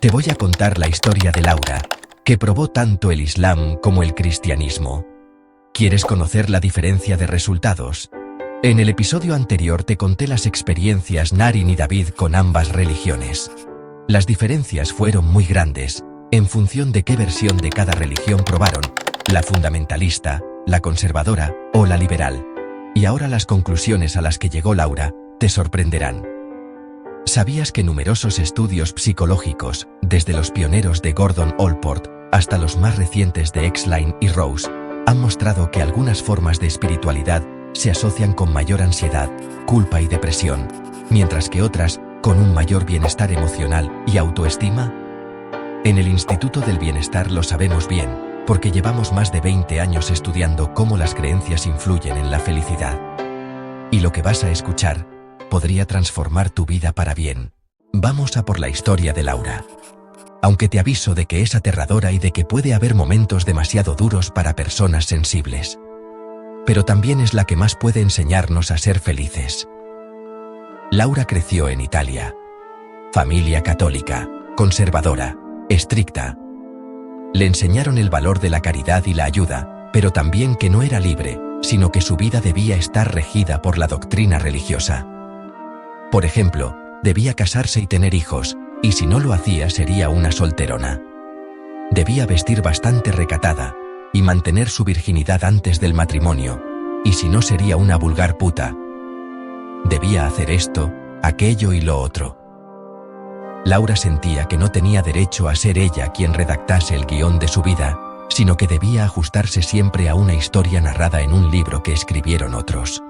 Te voy a contar la historia de Laura, que probó tanto el Islam como el cristianismo. ¿Quieres conocer la diferencia de resultados? En el episodio anterior te conté las experiencias Naren y David con ambas religiones. Las diferencias fueron muy grandes, en función de qué versión de cada religión probaron, la fundamentalista, la conservadora o la liberal. Y ahora las conclusiones a las que llegó Laura te sorprenderán. ¿Sabías que numerosos estudios psicológicos, desde los pioneros de Gordon Allport hasta los más recientes de Exline y Rose, han mostrado que algunas formas de espiritualidad se asocian con mayor ansiedad, culpa y depresión, mientras que otras con un mayor bienestar emocional y autoestima? En el Instituto del Bienestar lo sabemos bien, porque llevamos más de 20 años estudiando cómo las creencias influyen en la felicidad. Y lo que vas a escuchar podría transformar tu vida para bien. Vamos a por la historia de Laura. Aunque te aviso de que es aterradora y de que puede haber momentos demasiado duros para personas sensibles. Pero también es la que más puede enseñarnos a ser felices. Laura creció en Italia. Familia católica, conservadora, estricta. Le enseñaron el valor de la caridad y la ayuda, pero también que no era libre, sino que su vida debía estar regida por la doctrina religiosa. Por ejemplo, debía casarse y tener hijos, y si no lo hacía sería una solterona. Debía vestir bastante recatada, y mantener su virginidad antes del matrimonio, y si no sería una vulgar puta. Debía hacer esto, aquello y lo otro. Laura sentía que no tenía derecho a ser ella quien redactase el guión de su vida, sino que debía ajustarse siempre a una historia narrada en un libro que escribieron otros.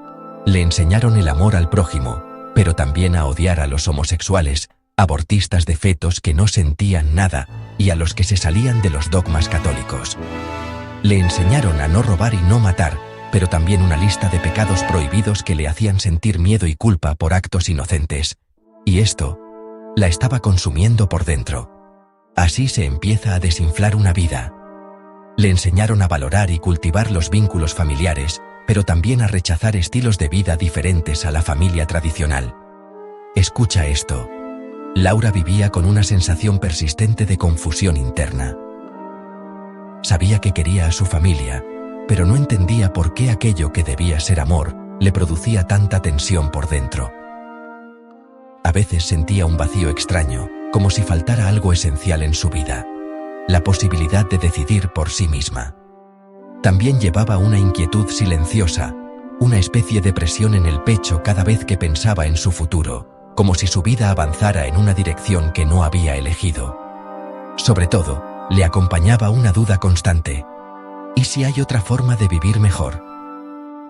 Le enseñaron el amor al prójimo, pero también a odiar a los homosexuales, abortistas de fetos que no sentían nada, y a los que se salían de los dogmas católicos. Le enseñaron a no robar y no matar, pero también una lista de pecados prohibidos que le hacían sentir miedo y culpa por actos inocentes. Y esto la estaba consumiendo por dentro. Así se empieza a desinflar una vida. Le enseñaron a valorar y cultivar los vínculos familiares, pero también a rechazar estilos de vida diferentes a la familia tradicional. Escucha esto. Laura vivía con una sensación persistente de confusión interna. Sabía que quería a su familia, pero no entendía por qué aquello que debía ser amor le producía tanta tensión por dentro. A veces sentía un vacío extraño, como si faltara algo esencial en su vida, la posibilidad de decidir por sí misma. También llevaba una inquietud silenciosa, una especie de presión en el pecho cada vez que pensaba en su futuro, como si su vida avanzara en una dirección que no había elegido. Sobre todo, le acompañaba una duda constante. ¿Y si hay otra forma de vivir mejor?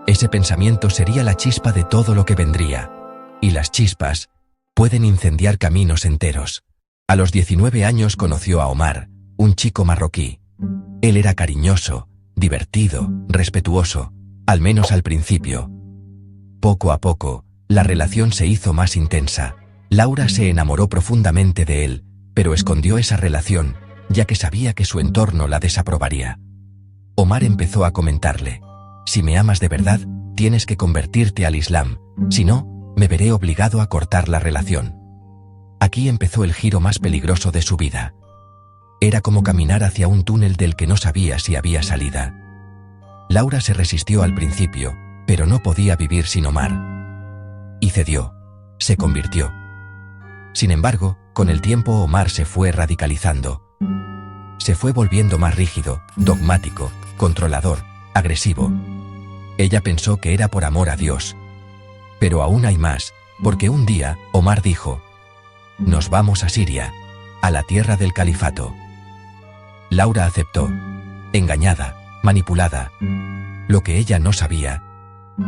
Ese pensamiento sería la chispa de todo lo que vendría. Y las chispas pueden incendiar caminos enteros. A los 19 años conoció a Omar, un chico marroquí. Él era cariñoso, divertido, respetuoso, al menos al principio. Poco a poco, la relación se hizo más intensa. Laura se enamoró profundamente de él, pero escondió esa relación, ya que sabía que su entorno la desaprobaría. Omar empezó a comentarle: si me amas de verdad, tienes que convertirte al Islam, si no, me veré obligado a cortar la relación. Aquí empezó el giro más peligroso de su vida. Era como caminar hacia un túnel del que no sabía si había salida. Laura se resistió al principio, pero no podía vivir sin Omar. Y cedió. Se convirtió. Sin embargo, con el tiempo Omar se fue radicalizando. Se fue volviendo más rígido, dogmático, controlador, agresivo. Ella pensó que era por amor a Dios. Pero aún hay más, porque un día, Omar dijo: nos vamos a Siria, a la tierra del califato. Laura aceptó, engañada, manipulada. Lo que ella no sabía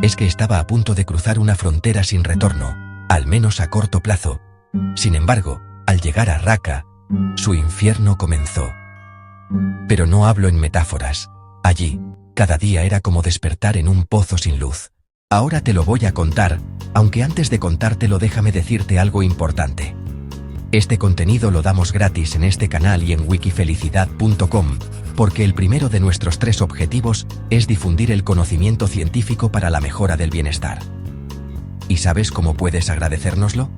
es que estaba a punto de cruzar una frontera sin retorno, al menos a corto plazo. Sin embargo, al llegar a Raqqa, su infierno comenzó. Pero no hablo en metáforas. Allí, cada día era como despertar en un pozo sin luz. Ahora te lo voy a contar, aunque antes de contártelo déjame decirte algo importante. Este contenido lo damos gratis en este canal y en wikifelicidad.com, porque el primero de nuestros 3 objetivos es difundir el conocimiento científico para la mejora del bienestar. ¿Y sabes cómo puedes agradecérnoslo?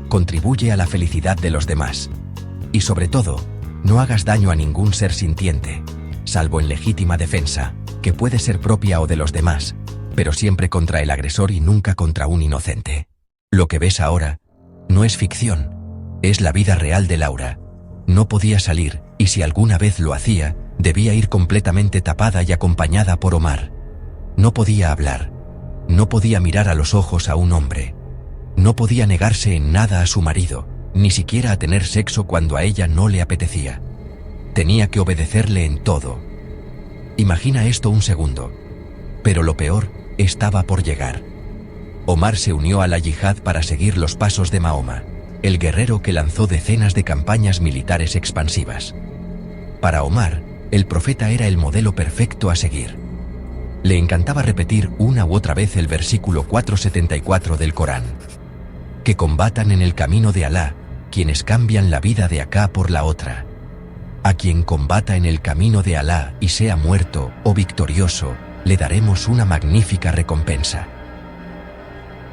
Contribuye a la felicidad de los demás. Y sobre todo, no hagas daño a ningún ser sintiente, salvo en legítima defensa, que puede ser propia o de los demás, pero siempre contra el agresor y nunca contra un inocente. Lo que ves ahora no es ficción, es la vida real de Laura. No podía salir, y si alguna vez lo hacía, debía ir completamente tapada y acompañada por Omar. No podía hablar, no podía mirar a los ojos a un hombre, no podía negarse en nada a su marido, ni siquiera a tener sexo cuando a ella no le apetecía. Tenía que obedecerle en todo. Imagina esto un segundo. Pero lo peor estaba por llegar. Omar se unió a la yihad para seguir los pasos de Mahoma, el guerrero que lanzó decenas de campañas militares expansivas. Para Omar, el profeta era el modelo perfecto a seguir. Le encantaba repetir una u otra vez el versículo 474 del Corán. Que combatan en el camino de Alá, quienes cambian la vida de acá por la otra. A quien combata en el camino de Alá y sea muerto o victorioso, le daremos una magnífica recompensa.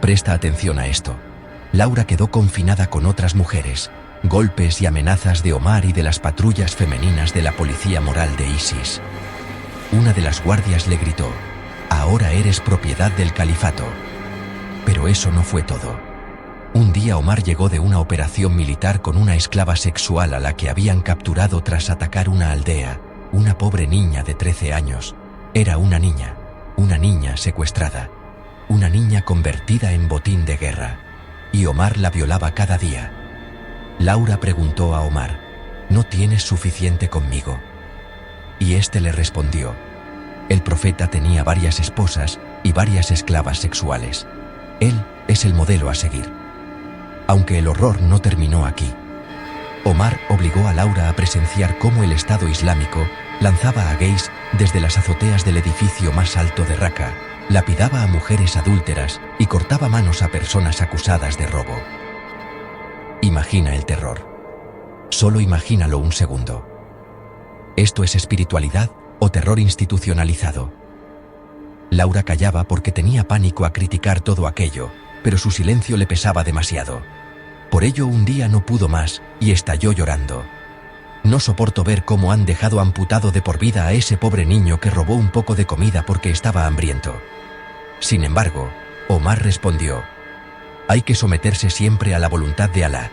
Presta atención a esto. Laura quedó confinada con otras mujeres, golpes y amenazas de Omar y de las patrullas femeninas de la policía moral de ISIS. Una de las guardias le gritó: «Ahora eres propiedad del califato». Pero eso no fue todo. Un día Omar llegó de una operación militar con una esclava sexual a la que habían capturado tras atacar una aldea, una pobre niña de 13 años. Era una niña secuestrada, una niña convertida en botín de guerra. Y Omar la violaba cada día. Laura preguntó a Omar: «¿No tienes suficiente conmigo?». Y este le respondió: «El profeta tenía varias esposas y varias esclavas sexuales. Él es el modelo a seguir». Aunque el horror no terminó aquí. Omar obligó a Laura a presenciar cómo el Estado Islámico lanzaba a gays desde las azoteas del edificio más alto de Raqqa, lapidaba a mujeres adúlteras y cortaba manos a personas acusadas de robo. Imagina el terror. Solo imagínalo un segundo. ¿Esto es espiritualidad o terror institucionalizado? Laura callaba porque tenía pánico a criticar todo aquello, pero su silencio le pesaba demasiado. Por ello un día no pudo más y estalló llorando. «No soporto ver cómo han dejado amputado de por vida a ese pobre niño que robó un poco de comida porque estaba hambriento». Sin embargo, Omar respondió: «Hay que someterse siempre a la voluntad de Alá.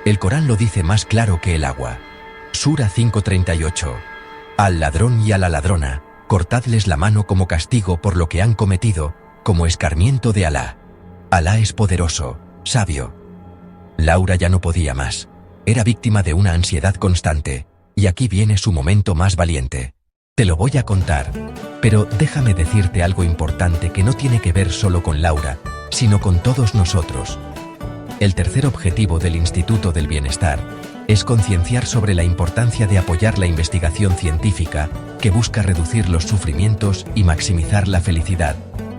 El Corán lo dice más claro que el agua. Sura 5:38. Al ladrón y a la ladrona, cortadles la mano como castigo por lo que han cometido, como escarmiento de Alá. Alá es poderoso, sabio». Laura ya no podía más. Era víctima de una ansiedad constante, y aquí viene su momento más valiente. Te lo voy a contar, pero déjame decirte algo importante que no tiene que ver solo con Laura, sino con todos nosotros. El tercer objetivo del Instituto del Bienestar es concienciar sobre la importancia de apoyar la investigación científica que busca reducir los sufrimientos y maximizar la felicidad,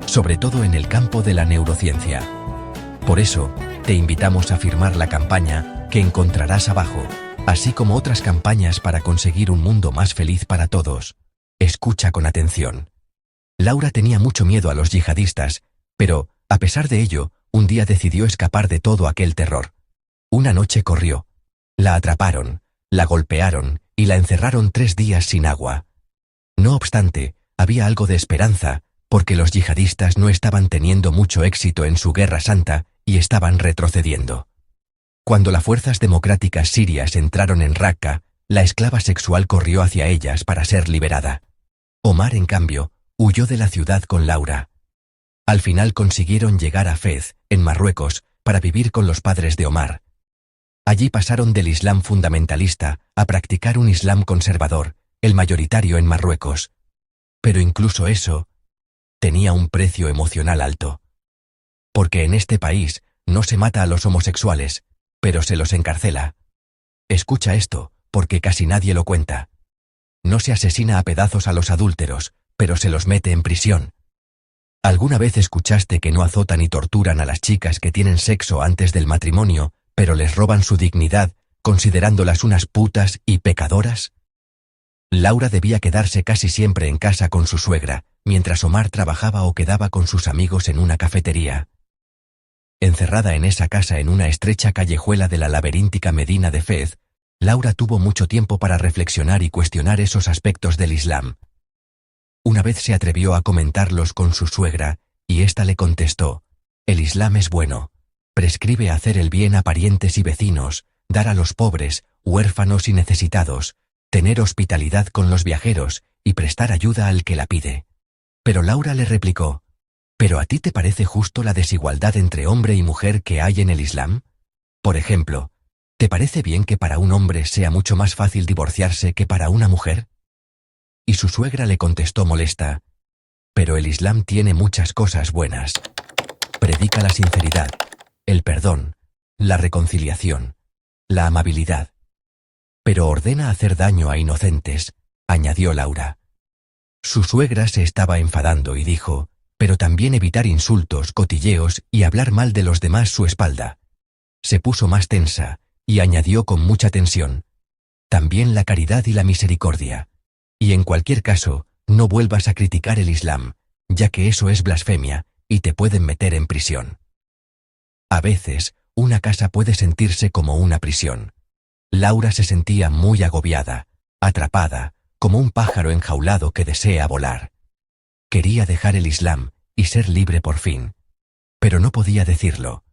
sobre todo en el campo de la neurociencia. Por eso, te invitamos a firmar la campaña que encontrarás abajo, así como otras campañas para conseguir un mundo más feliz para todos. Escucha con atención. Laura tenía mucho miedo a los yihadistas, pero, a pesar de ello, un día decidió escapar de todo aquel terror. Una noche corrió. La atraparon, la golpearon y la encerraron 3 días sin agua. No obstante, había algo de esperanza, porque los yihadistas no estaban teniendo mucho éxito en su guerra santa y estaban retrocediendo. Cuando las fuerzas democráticas sirias entraron en Raqqa, la esclava sexual corrió hacia ellas para ser liberada. Omar, en cambio, huyó de la ciudad con Laura. Al final consiguieron llegar a Fez, en Marruecos, para vivir con los padres de Omar. Allí pasaron del Islam fundamentalista a practicar un Islam conservador, el mayoritario en Marruecos. Pero incluso eso tenía un precio emocional alto. Porque en este país no se mata a los homosexuales, pero se los encarcela. Escucha esto, porque casi nadie lo cuenta. No se asesina a pedazos a los adúlteros, pero se los mete en prisión. ¿Alguna vez escuchaste que no azotan y torturan a las chicas que tienen sexo antes del matrimonio, pero les roban su dignidad, considerándolas unas putas y pecadoras? Laura debía quedarse casi siempre en casa con su suegra, mientras Omar trabajaba o quedaba con sus amigos en una cafetería. Encerrada en esa casa en una estrecha callejuela de la laberíntica Medina de Fez, Laura tuvo mucho tiempo para reflexionar y cuestionar esos aspectos del Islam. Una vez se atrevió a comentarlos con su suegra, y ésta le contestó: «El Islam es bueno. Prescribe hacer el bien a parientes y vecinos, dar a los pobres, huérfanos y necesitados, tener hospitalidad con los viajeros y prestar ayuda al que la pide». Pero Laura le replicó: «¿Pero a ti te parece justo la desigualdad entre hombre y mujer que hay en el Islam? Por ejemplo, ¿te parece bien que para un hombre sea mucho más fácil divorciarse que para una mujer?». Y su suegra le contestó molesta: «Pero el Islam tiene muchas cosas buenas. Predica la sinceridad, el perdón, la reconciliación, la amabilidad. Pero ordena hacer daño a inocentes», añadió Laura. Su suegra se estaba enfadando y dijo: «Pero también evitar insultos, cotilleos y hablar mal de los demás su espalda». Se puso más tensa y añadió con mucha tensión: «También la caridad y la misericordia. Y en cualquier caso, no vuelvas a criticar el Islam, ya que eso es blasfemia y te pueden meter en prisión». A veces, una casa puede sentirse como una prisión. Laura se sentía muy agobiada, atrapada, como un pájaro enjaulado que desea volar. Quería dejar el Islam y ser libre por fin. Pero no podía decirlo,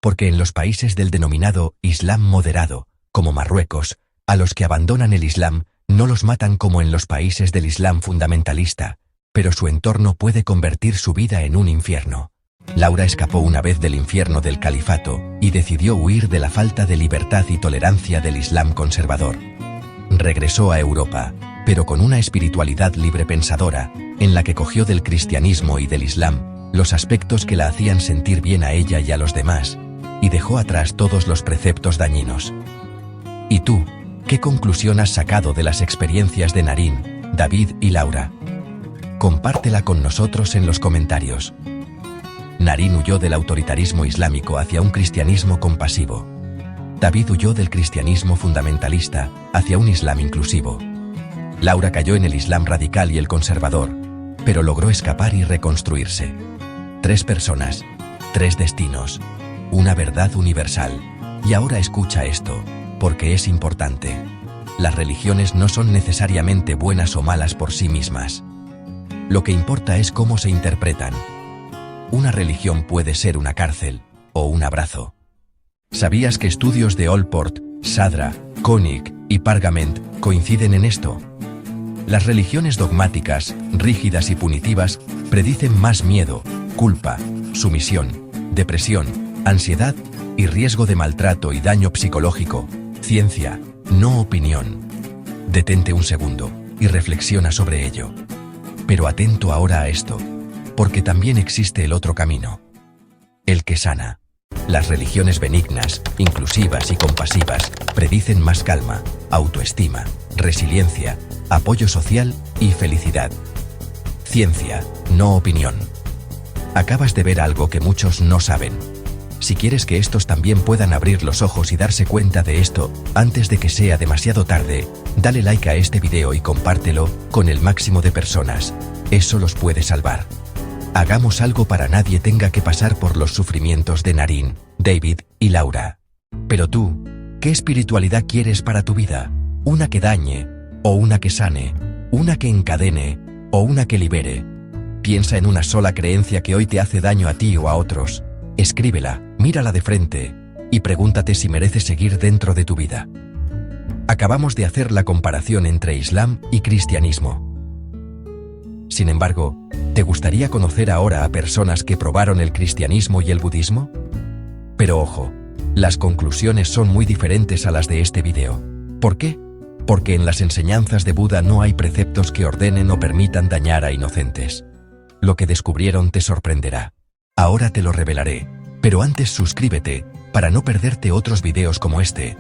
porque en los países del denominado Islam moderado, como Marruecos, a los que abandonan el Islam no los matan como en los países del Islam fundamentalista, pero su entorno puede convertir su vida en un infierno. Laura escapó una vez del infierno del califato y decidió huir de la falta de libertad y tolerancia del Islam conservador. Regresó a Europa, pero con una espiritualidad librepensadora, en la que cogió del cristianismo y del Islam los aspectos que la hacían sentir bien a ella y a los demás, y dejó atrás todos los preceptos dañinos. ¿Y tú, qué conclusión has sacado de las experiencias de Naren, David y Laura? Compártela con nosotros en los comentarios. Naren huyó del autoritarismo islámico hacia un cristianismo compasivo. David huyó del cristianismo fundamentalista hacia un Islam inclusivo. Laura cayó en el Islam radical y el conservador, pero logró escapar y reconstruirse. 3 personas, 3 destinos, una verdad universal. Y ahora escucha esto, porque es importante. Las religiones no son necesariamente buenas o malas por sí mismas. Lo que importa es cómo se interpretan. Una religión puede ser una cárcel o un abrazo. ¿Sabías que estudios de Allport, Sadra, Koenig y Pargament coinciden en esto? Las religiones dogmáticas, rígidas y punitivas predicen más miedo, culpa, sumisión, depresión, ansiedad y riesgo de maltrato y daño psicológico. Ciencia, no opinión. Detente un segundo y reflexiona sobre ello. Pero atento ahora a esto, porque también existe el otro camino. El que sana. Las religiones benignas, inclusivas y compasivas predicen más calma, autoestima, resiliencia, apoyo social y felicidad. Ciencia, no opinión. Acabas de ver algo que muchos no saben. Si quieres que estos también puedan abrir los ojos y darse cuenta de esto, antes de que sea demasiado tarde, dale like a este video y compártelo con el máximo de personas. Eso los puede salvar. Hagamos algo para nadie tenga que pasar por los sufrimientos de Naren, David y Laura. Pero tú, ¿qué espiritualidad quieres para tu vida? ¿Una que dañe? ¿O una que sane? ¿Una que encadene? ¿O una que libere? Piensa en una sola creencia que hoy te hace daño a ti o a otros. Escríbela, mírala de frente, y pregúntate si merece seguir dentro de tu vida. Acabamos de hacer la comparación entre Islam y cristianismo. Sin embargo, ¿te gustaría conocer ahora a personas que probaron el cristianismo y el budismo? Pero ojo, las conclusiones son muy diferentes a las de este video. ¿Por qué? Porque en las enseñanzas de Buda no hay preceptos que ordenen o permitan dañar a inocentes. Lo que descubrieron te sorprenderá. Ahora te lo revelaré, pero antes suscríbete para no perderte otros videos como este.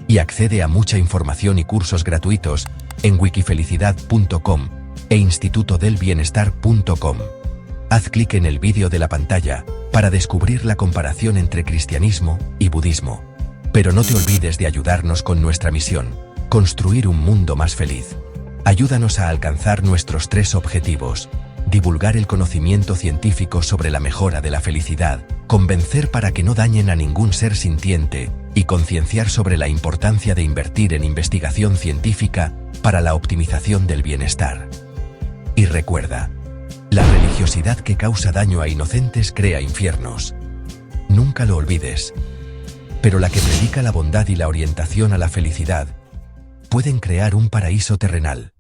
Y accede a mucha información y cursos gratuitos en wikifelicidad.com e institutodelbienestar.com. Haz clic en el vídeo de la pantalla para descubrir la comparación entre cristianismo y budismo. Pero no te olvides de ayudarnos con nuestra misión, construir un mundo más feliz. Ayúdanos a alcanzar nuestros 3 objetivos: divulgar el conocimiento científico sobre la mejora de la felicidad, convencer para que no dañen a ningún ser sintiente y concienciar sobre la importancia de invertir en investigación científica para la optimización del bienestar. Y recuerda, la religiosidad que causa daño a inocentes crea infiernos. Nunca lo olvides. Pero la que predica la bondad y la orientación a la felicidad pueden crear un paraíso terrenal.